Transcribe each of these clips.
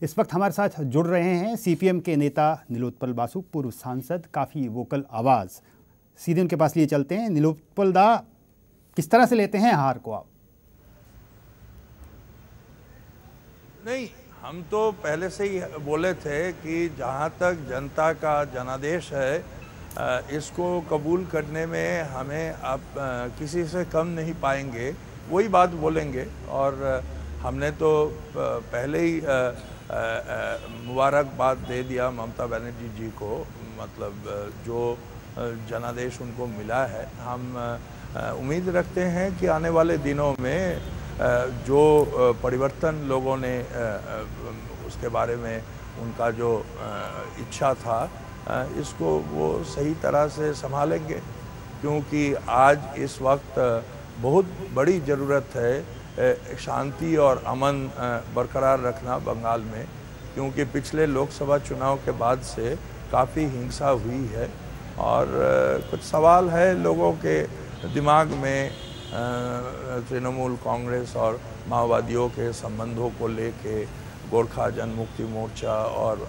इस वक्त हमारे साथ जुड़ रहे हैं सीपीएम के नेता नीलोत्पल बासु, पूर्व सांसद, काफ़ी वोकल आवाज़। सीधे उनके पास लिए चलते हैं। नीलोत्पल दा, किस तरह से लेते हैं हार को आप? नहीं, हम तो पहले से ही बोले थे कि जहाँ तक जनता का जनादेश है, इसको कबूल करने में हमें अब किसी से कम नहीं पाएंगे, वही बात बोलेंगे। और हमने तो पहले ही मुबारकबाद दे दिया ममता बनर्जी जी को, मतलब जो जनादेश उनको मिला है। हम उम्मीद रखते हैं कि आने वाले दिनों में जो परिवर्तन लोगों ने उसके बारे में उनका जो इच्छा था, इसको वो सही तरह से संभालेंगे, क्योंकि आज इस वक्त बहुत बड़ी ज़रूरत है शांति और अमन बरकरार रखना बंगाल में, क्योंकि पिछले लोकसभा चुनाव के बाद से काफ़ी हिंसा हुई है। और कुछ सवाल है लोगों के दिमाग में तृणमूल कांग्रेस और माओवादियों के संबंधों को लेके, गोरखा जनमुक्ति मोर्चा और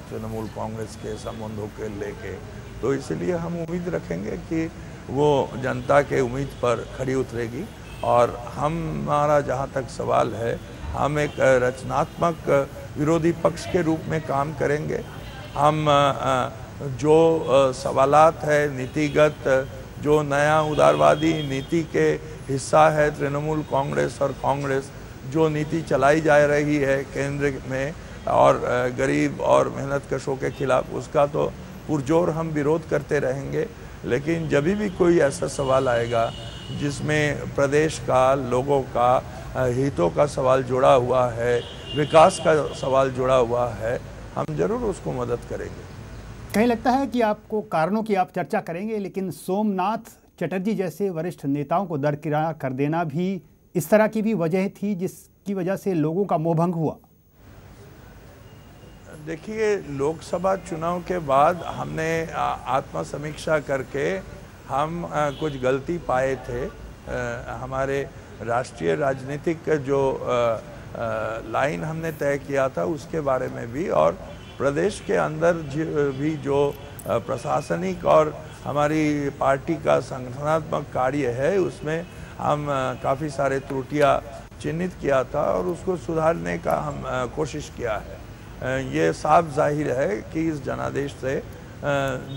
तृणमूल कांग्रेस के संबंधों के लेके। तो इसलिए हम उम्मीद रखेंगे कि वो जनता के उम्मीद पर खड़ी उतरेगी। और हमारा जहाँ तक सवाल है, हम एक रचनात्मक विरोधी पक्ष के रूप में काम करेंगे। हम जो सवालात है नीतिगत, जो नया उदारवादी नीति के हिस्सा है तृणमूल कांग्रेस और कांग्रेस, जो नीति चलाई जा रही है केंद्र में और गरीब और मेहनतकशों के खिलाफ, उसका तो पुरजोर हम विरोध करते रहेंगे। लेकिन जब भी कोई ऐसा सवाल आएगा जिसमें प्रदेश का, लोगों का हितों का सवाल जुड़ा हुआ है, विकास का सवाल जुड़ा हुआ है, हम जरूर उसको मदद करेंगे। कहीं लगता है कि आपको कारणों की आप चर्चा करेंगे, लेकिन सोमनाथ चटर्जी जैसे वरिष्ठ नेताओं को दरकिनार कर देना भी इस तरह की भी वजह थी जिसकी वजह से लोगों का मोहभंग हुआ? देखिए, लोकसभा चुनाव के बाद हमने आत्मसमीक्षा करके हम कुछ गलती पाए थे। हमारे राष्ट्रीय राजनीतिक जो लाइन हमने तय किया था उसके बारे में भी, और प्रदेश के अंदर भी जो प्रशासनिक और हमारी पार्टी का संगठनात्मक कार्य है, उसमें हम काफ़ी सारे त्रुटियां चिन्हित किया था और उसको सुधारने का हम कोशिश किया है। ये साफ जाहिर है कि इस जनादेश से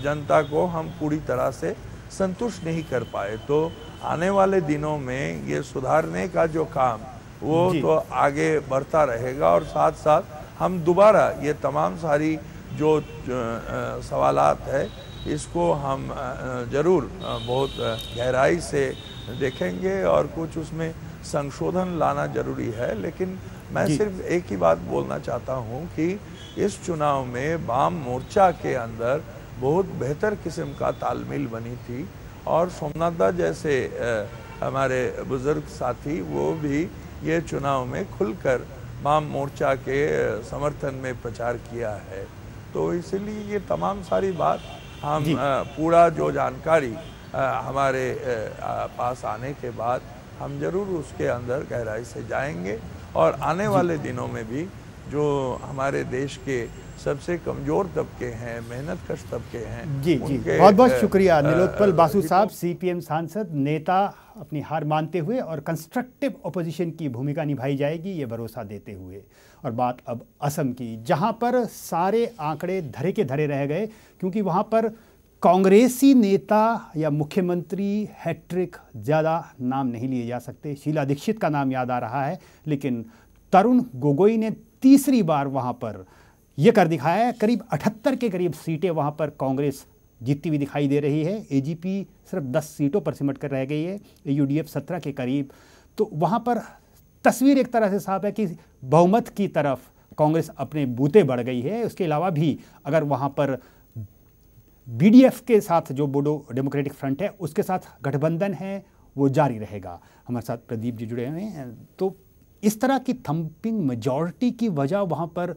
जनता को हम पूरी तरह से संतुष्ट नहीं कर पाए। तो आने वाले दिनों में ये सुधारने का जो काम वो तो आगे बढ़ता रहेगा, और साथ साथ हम दोबारा ये तमाम सारी जो सवालात है, इसको हम ज़रूर बहुत गहराई से देखेंगे और कुछ उसमें संशोधन लाना जरूरी है। लेकिन मैं सिर्फ एक ही बात बोलना चाहता हूं कि इस चुनाव में वाम मोर्चा के अंदर बहुत बेहतर किस्म का तालमेल बनी थी, और सोमनाथ दा जैसे हमारे बुजुर्ग साथी वो भी ये चुनाव में खुलकर वाम मोर्चा के समर्थन में प्रचार किया है। तो इसलिए ये तमाम सारी बात हम पूरा जो जानकारी हमारे पास आने के बाद हम जरूर उसके अंदर गहराई से जाएंगे, और आने वाले दिनों में भी जो हमारे देश के सबसे कमजोर तबके हैं, मेहनतकश तबके हैं, जी बहुत बहुत शुक्रिया नीलोत्पल बासु साहब, सीपीएम सांसद, नेता। अपनी हार मानते हुए और कंस्ट्रक्टिव ओपोजिशन की भूमिका निभाई जाएगी, ये भरोसा देते हुए। और बात अब असम की, जहां पर सारे आंकड़े धरे के धरे रह गए, क्योंकि वहां पर कांग्रेसी नेता या मुख्यमंत्री हैट्रिक ज़्यादा नाम नहीं लिए जा सकते। शीला दीक्षित का नाम याद आ रहा है, लेकिन तरुण गोगोई ने तीसरी बार वहां पर यह कर दिखाया है। करीब 78 के करीब सीटें वहां पर कांग्रेस जीतती हुई दिखाई दे रही है। एजीपी सिर्फ 10 सीटों पर सिमट कर रह गई है, यूडीएफ 17 के करीब। तो वहां पर तस्वीर एक तरह से साफ है कि बहुमत की तरफ कांग्रेस अपने बूते बढ़ गई है। उसके अलावा भी अगर वहां पर बीडीएफ के साथ जो बोडो डेमोक्रेटिक फ्रंट है उसके साथ गठबंधन है, वो जारी रहेगा। हमारे साथ प्रदीप जी जुड़े हुए हैं। तो इस तरह की थंपिंग मेजॉरिटी की वजह वहाँ पर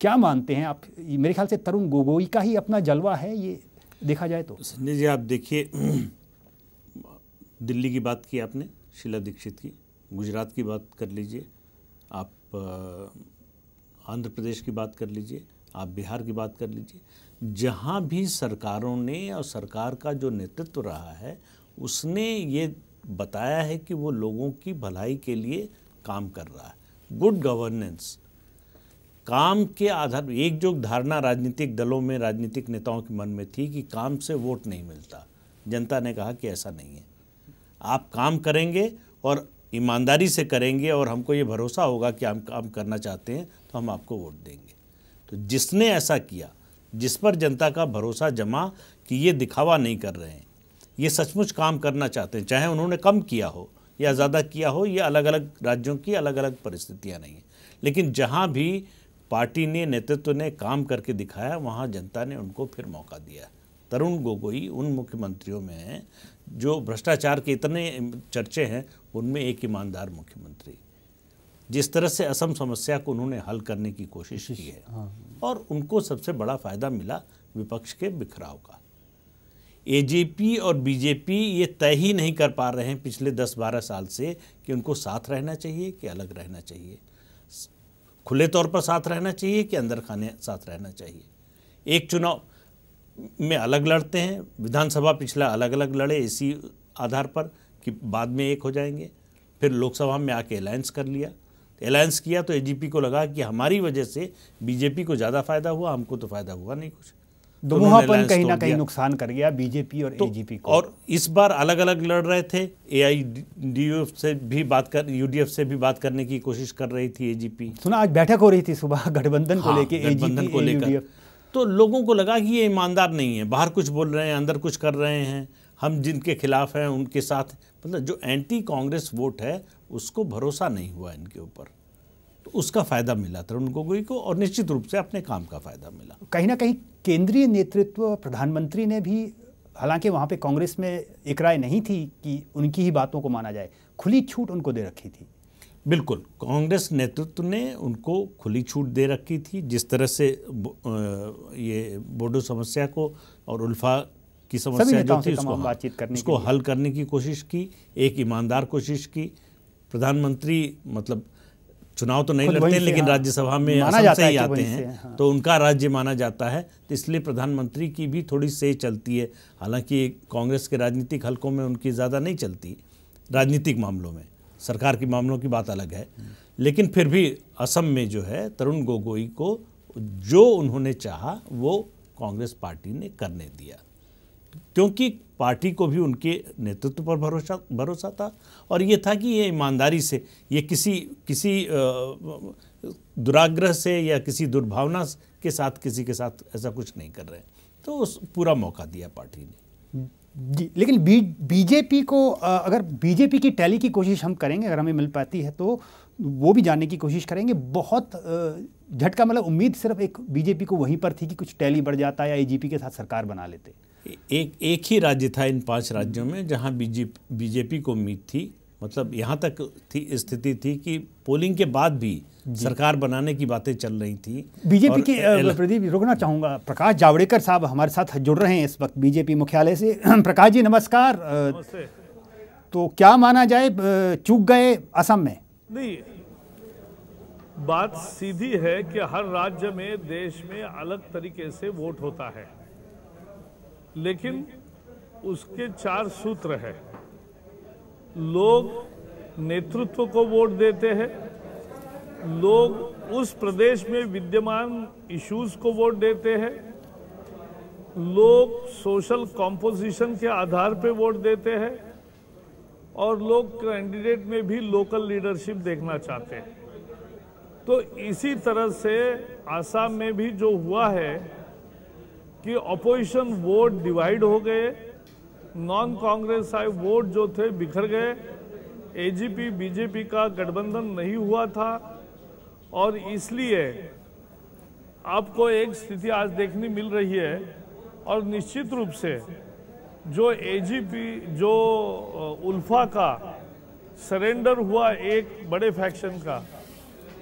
क्या मानते हैं आप? मेरे ख्याल से तरुण गोगोई का ही अपना जलवा है, ये देखा जाए तो। संजय जी, आप देखिए, दिल्ली की बात की आपने, शीला दीक्षित की, गुजरात की बात कर लीजिए आप, आंध्र प्रदेश की बात कर लीजिए, आप बिहार की बात कर लीजिए, जहाँ भी सरकारों ने और सरकार का जो नेतृत्व रहा है उसने ये बताया है कि वो लोगों की भलाई के लिए काम कर रहा है। गुड गवर्नेंस काम के आधार, एक जो धारणा राजनीतिक दलों में, राजनीतिक नेताओं के मन में थी कि काम से वोट नहीं मिलता, जनता ने कहा कि ऐसा नहीं है। आप काम करेंगे और ईमानदारी से करेंगे और हमको ये भरोसा होगा कि हम काम करना चाहते हैं तो हम आपको वोट देंगे। तो जिसने ऐसा किया, जिस पर जनता का भरोसा जमा कि ये दिखावा नहीं कर रहे हैं, ये सचमुच काम करना चाहते हैं, चाहे उन्होंने कम किया हो या ज़्यादा किया हो, ये अलग अलग राज्यों की अलग अलग परिस्थितियाँ नहीं हैं, लेकिन जहाँ भी पार्टी ने, नेतृत्व ने काम करके दिखाया वहाँ जनता ने उनको फिर मौका दिया। तरुण गोगोई उन मुख्यमंत्रियों में हैं जो भ्रष्टाचार के इतने चर्चे हैं, उनमें एक ईमानदार मुख्यमंत्री। जिस तरह से असम समस्या को उन्होंने हल करने की कोशिश की है, और उनको सबसे बड़ा फ़ायदा मिला विपक्ष के बिखराव का। एजेपी और बीजेपी ये तय ही नहीं कर पा रहे हैं पिछले 10-12 साल से कि उनको साथ रहना चाहिए कि अलग रहना चाहिए, खुले तौर पर साथ रहना चाहिए कि अंदर खाने साथ रहना चाहिए। एक चुनाव में अलग लड़ते हैं, विधानसभा पिछला अलग अलग लड़े इसी आधार पर कि बाद में एक हो जाएंगे, फिर लोकसभा में आके अलायंस कर लिया। अलायंस किया तो एजीपी को लगा कि हमारी वजह से बीजेपी को ज़्यादा फायदा हुआ, हमको तो फायदा हुआ नहीं कुछ। दोनों कहीं ना कहीं नुकसान कर गया बीजेपी और एजीपी को। और इस बार अलग अलग लड़ रहे थे, एआईडीएफ से भी बात कर, यूडीएफ से भी बात करने की कोशिश कर रही थी एजीपी। सुना आज बैठक हो रही थी सुबह गठबंधन को लेकर, गठबंधन को लेकर, तो लोगों को लगा कि ये ईमानदार नहीं है, बाहर कुछ बोल रहे हैं, अंदर कुछ कर रहे हैं, हम जिनके खिलाफ हैं उनके साथ, मतलब जो एंटी कांग्रेस वोट है उसको भरोसा नहीं हुआ इनके ऊपर। तो उसका फ़ायदा मिला तरुण गोगोई को, और निश्चित रूप से अपने काम का फ़ायदा मिला। कहीं ना कहीं केंद्रीय नेतृत्व, प्रधानमंत्री ने भी, हालांकि वहाँ पे कांग्रेस में एक राय नहीं थी कि उनकी ही बातों को माना जाए, खुली छूट उनको दे रखी थी। बिल्कुल, कांग्रेस नेतृत्व ने उनको खुली छूट दे रखी थी। जिस तरह से ये बोडो समस्या को और उल्फा की समस्या जो थी उसको हल करने की कोशिश की, एक ईमानदार कोशिश की। प्रधानमंत्री मतलब चुनाव तो नहीं लड़ते लेकिन राज्यसभा में असम से ही आते हैं, तो उनका राज्य माना जाता है, तो इसलिए प्रधानमंत्री की भी थोड़ी से चलती है। हालांकि कांग्रेस के राजनीतिक हलकों में उनकी ज़्यादा नहीं चलती, राजनीतिक मामलों में, सरकार के मामलों की बात अलग है, लेकिन फिर भी असम में जो है तरुण गोगोई को जो उन्होंने चाहा वो कांग्रेस पार्टी ने करने दिया, क्योंकि पार्टी को भी उनके नेतृत्व पर भरोसा था, और ये था कि ये ईमानदारी से, ये किसी दुराग्रह से या किसी दुर्भावना के साथ किसी के साथ ऐसा कुछ नहीं कर रहे हैं, तो उस पूरा मौका दिया पार्टी ने जी। लेकिन बीजेपी को, अगर बीजेपी की टैली की कोशिश हम करेंगे, अगर हमें मिल पाती है तो वो भी जानने की कोशिश करेंगे। बहुत झटका, मतलब उम्मीद सिर्फ एक बीजेपी को वहीं पर थी कि कुछ टैली बढ़ जाता या एजीपी के साथ सरकार बना लेते। एक ही राज्य था इन 5 राज्यों में जहां बीजेपी को उम्मीद थी, मतलब यहाँ तक स्थिति थी कि पोलिंग के बाद भी सरकार बनाने की बातें चल रही थी बीजेपी की। प्रदीप, रुकना चाहूँगा, प्रकाश जावड़ेकर साहब हमारे साथ जुड़ रहे हैं इस वक्त बीजेपी मुख्यालय से। प्रकाश जी नमस्कार। तो क्या माना जाए, चूक गए असम में? नहीं, बात सीधी है कि हर राज्य में, देश में अलग तरीके से वोट होता है, लेकिन उसके 4 सूत्र हैं। लोग नेतृत्व को वोट देते हैं, लोग उस प्रदेश में विद्यमान इश्यूज को वोट देते हैं, लोग सोशल कॉम्पोजिशन के आधार पर वोट देते हैं, और लोग कैंडिडेट में भी लोकल लीडरशिप देखना चाहते हैं। तो इसी तरह से आसाम में भी जो हुआ है कि अपोजिशन वोट डिवाइड हो गए, नॉन कांग्रेस आई वोट जो थे बिखर गए, एजीपी बीजेपी का गठबंधन नहीं हुआ था, और इसलिए आपको एक स्थिति आज देखने मिल रही है। और निश्चित रूप से जो एजीपी, जो उल्फा का सरेंडर हुआ एक बड़े फैक्शन का,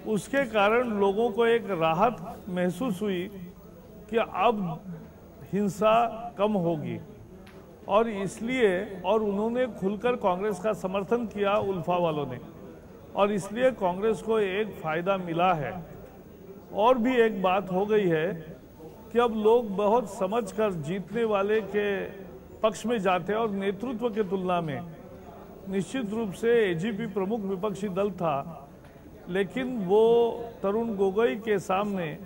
उसके कारण लोगों को एक राहत महसूस हुई कि अब हिंसा कम होगी, और इसलिए, और उन्होंने खुलकर कांग्रेस का समर्थन किया उल्फा वालों ने, और इसलिए कांग्रेस को एक फायदा मिला है। और भी एक बात हो गई है कि अब लोग बहुत समझकर जीतने वाले के पक्ष में जाते हैं और नेतृत्व के तुलना में निश्चित रूप से एजीपी प्रमुख विपक्षी दल था, लेकिन वो तरुण गोगोई के सामने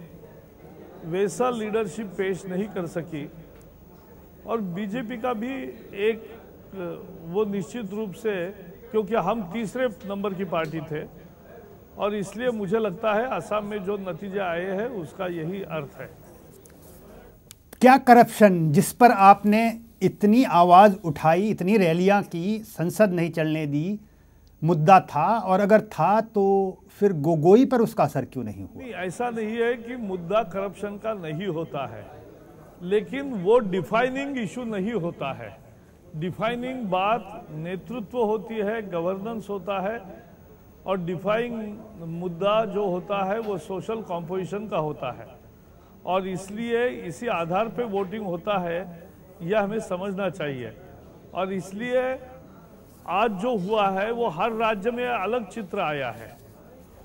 वैसा लीडरशिप पेश नहीं कर सकी। और बीजेपी का भी एक वो निश्चित रूप से, क्योंकि हम तीसरे नंबर की पार्टी थे और इसलिए मुझे लगता है असम में जो नतीजे आए हैं उसका यही अर्थ है। क्या करप्शन जिस पर आपने इतनी आवाज़ उठाई, इतनी रैलियां की, संसद नहीं चलने दी, मुद्दा था? और अगर था तो फिर गोगोई पर उसका असर क्यों नहीं हुआ? नहीं, ऐसा नहीं है कि मुद्दा करप्शन का नहीं होता है, लेकिन वो डिफाइनिंग इशू नहीं होता है। डिफाइनिंग बात नेतृत्व होती है, गवर्नेंस होता है, और डिफाइनिंग मुद्दा जो होता है वो सोशल कॉम्पोजिशन का होता है, और इसलिए इसी आधार पे वोटिंग होता है, यह हमें समझना चाहिए। और इसलिए आज जो हुआ है वो हर राज्य में अलग चित्र आया है,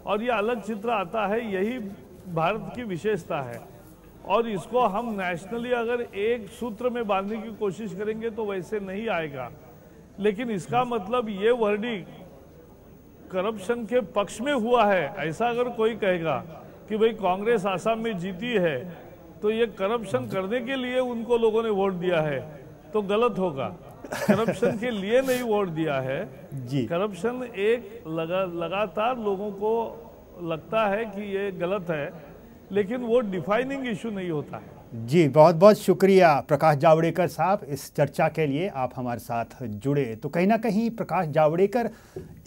और ये अलग चित्र आता है, यही भारत की विशेषता है। और इसको हम नेशनली अगर एक सूत्र में बांधने की कोशिश करेंगे तो वैसे नहीं आएगा। लेकिन इसका मतलब ये वर्डिंग करप्शन के पक्ष में हुआ है, ऐसा अगर कोई कहेगा कि भाई कांग्रेस आसाम में जीती है तो ये करप्शन करने के लिए उनको लोगों ने वोट दिया है, तो गलत होगा। करप्शन के लिए नहीं वोट दिया है जी। करप्शन एक लगातार लोगों को लगता है कि ये गलत है, लेकिन वो डिफाइनिंग इशू नहीं होता है। जी, बहुत बहुत शुक्रिया प्रकाश जावड़ेकर साहब इस चर्चा के लिए, आप हमारे साथ जुड़े। तो कहीं ना कहीं प्रकाश जावड़ेकर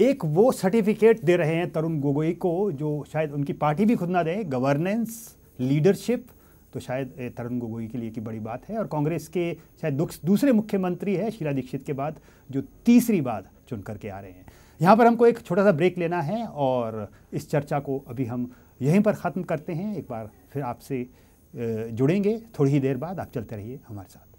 एक वो सर्टिफिकेट दे रहे हैं तरुण गोगोई को जो शायद उनकी पार्टी भी खुद ना दे, गवर्नेंस, लीडरशिप, तो शायद तरुण गोगोई के लिए की बड़ी बात है। और कांग्रेस के शायद दूसरे मुख्यमंत्री है शीला दीक्षित के बाद जो तीसरी बार चुन करके आ रहे हैं। यहाँ पर हमको एक छोटा सा ब्रेक लेना है और इस चर्चा को अभी हम यहीं पर ख़त्म करते हैं। एक बार फिर आपसे जुड़ेंगे थोड़ी ही देर बाद, आप चलते रहिए हमारे साथ।